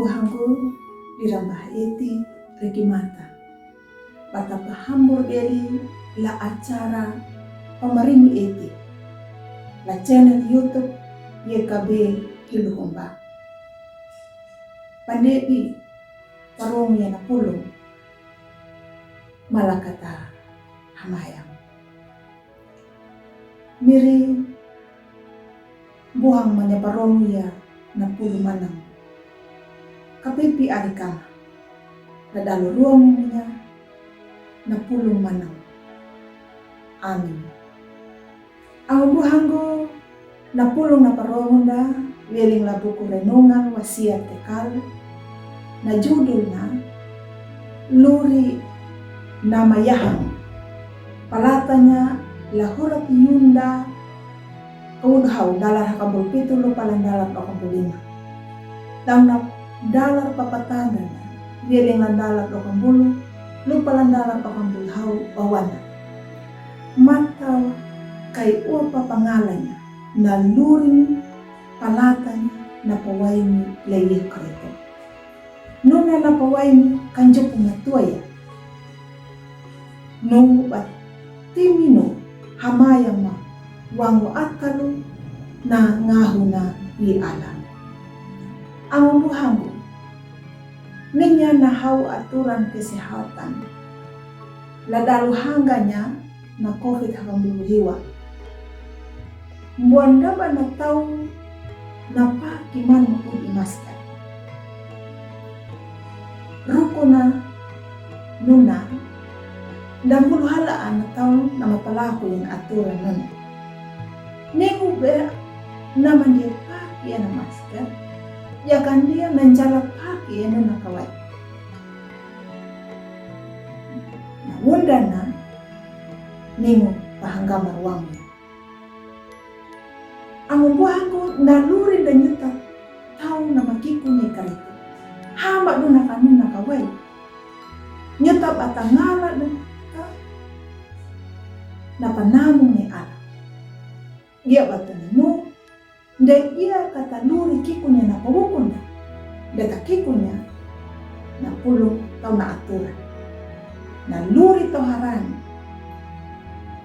buhangu dirambah eti regimata. Bata pahambur deli la acara pemaringi eti. La channel YouTube YKB Kiluhomba. Pandepi parong yana pulong malakata hamayang. Miri buhang manya parong ya na pulo manang. Kapipi arikama. Nadalo ruang niya na pulong manang. Amin. Ang buhanggo na pulong na parong na wiling labuku renungan wasiat tekal na judul na Luri na Mayahang. Palatanya lahurat yunda kaudhaw dalar hakabul pitulo palandalat o kabulima. Damnap dalar papatanan wiling landalat o kambulu lupalandalat o kambulhaw bawana. Mataw kay upa pangalannya na luring palatanya na pawayni layih karito. Nuna na pawayni kanjo pumatuaya. No bat timino hamayang ma wango atalo na ngahuna i alam. Ang buhango ninya nahaw aturan kesehatan ladalu hangganya na COVID hakambuluhiwa. Buanda ba na tao na pa kiman mo imaskar. Ruko na nuna dambulu halaan na tao na mapalako yung aturan nun. Nengu be naman dia paki na masker, yakan dia menjala paki na nakaway. Nawunda na nengu pahangga marwangi. Ang buhango naluri dan nyuta tao na makikunya karito. Hama doon na kanu nakaway. Nyuta batangala na napanamong ni ala. Dia batanano, dahil iya kataluri kikunya na pawukunda. Data kikunya na pulong tao na aturan. Naluri to haran.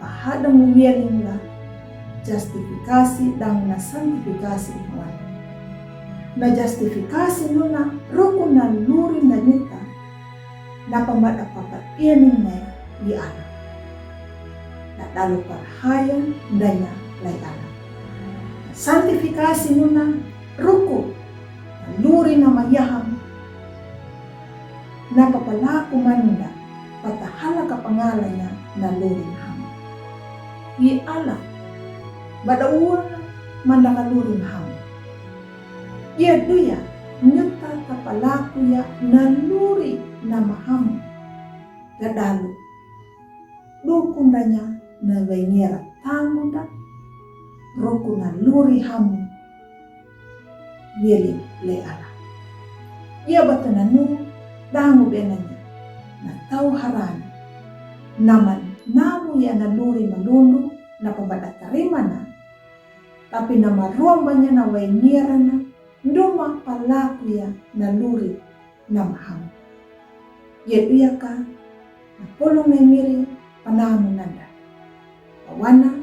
Pahadang uwiyaling la justifikasi dan na santifikasi iwan. Na justifikasi nuna rukun na luri na nyuta na pamadapapat iyanin na di ala. Lalu parhayan danya layana. Santifikasi nuna ruko luri na mayahang na papalaku manunda patahala ka pangalannya na luri na ham. I ala badauan mandaka luri na ham. Ia duya nyuta kapalaku ya na luri na maham gadalu dukundanya na wainiera tangunda roku na luri hamu wiling le ala. Ia batananu dangu benanya na tau haran naman namu ya na luri malundu na pabada tarima na tapi nama ruambanya na wainiera na nduma palaku ya na luri na maham. Ia duya ka na pulong na miri panamu nanda. Wana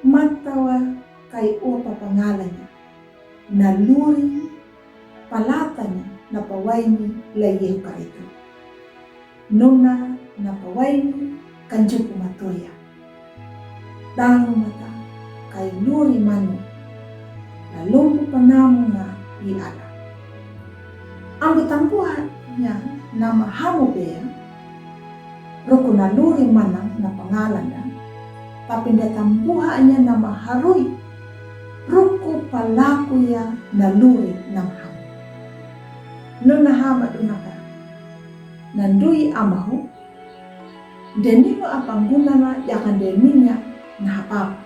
matawa kay upa pangalannya na luri palatanya na pawayni layih karito. Nuna na pawayni kanjo pumatoya. Dalu mata kay luri manu na lumbu panamu na iala. Ang tampuhannya na mahamu beya roko na luri manang na pangalan na tapi datambuhannya na maharui ruko palaku ya na luri na maham. Nuna hama dunaka nandui amahu denino apangguna na yakan deminya na hapapa.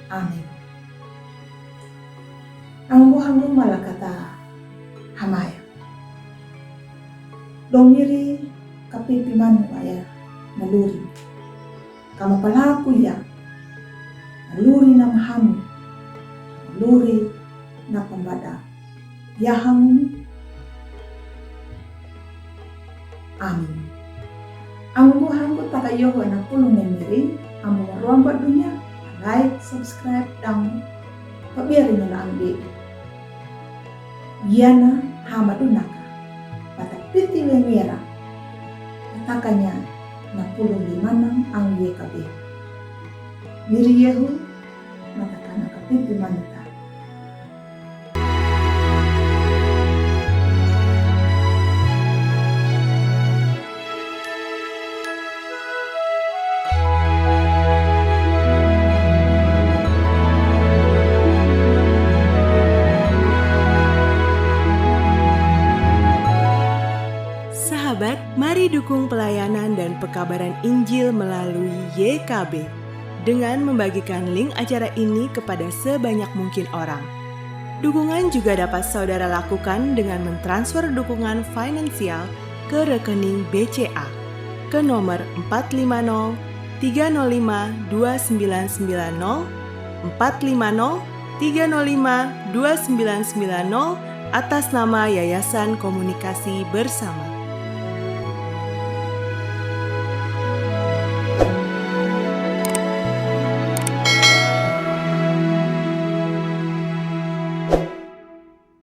Amin. Ang buhang malakata hamaya. Domiri kapipiman ya na luri. Kamapalaku ya luri na mahamu, luri na pambada Yahamu. Amin. Ang buhangko takayo na pulong nemiri, ang mga ruang dunia, like, subscribe, dan pabiarin nila ang video. Yana hamadunaka, patapiti wengera, takanya na pulong limanang ang YKB. Miriyehu, matakana kapiti manita. Sahabat, mari dukung pelayanan dan pekabaran Injil melalui YKB dengan membagikan link acara ini kepada sebanyak mungkin orang. Dukungan juga dapat saudara lakukan dengan mentransfer dukungan finansial ke rekening BCA ke nomor 450 305 2990 450 305 2990 atas nama Yayasan Komunikasi Bersama.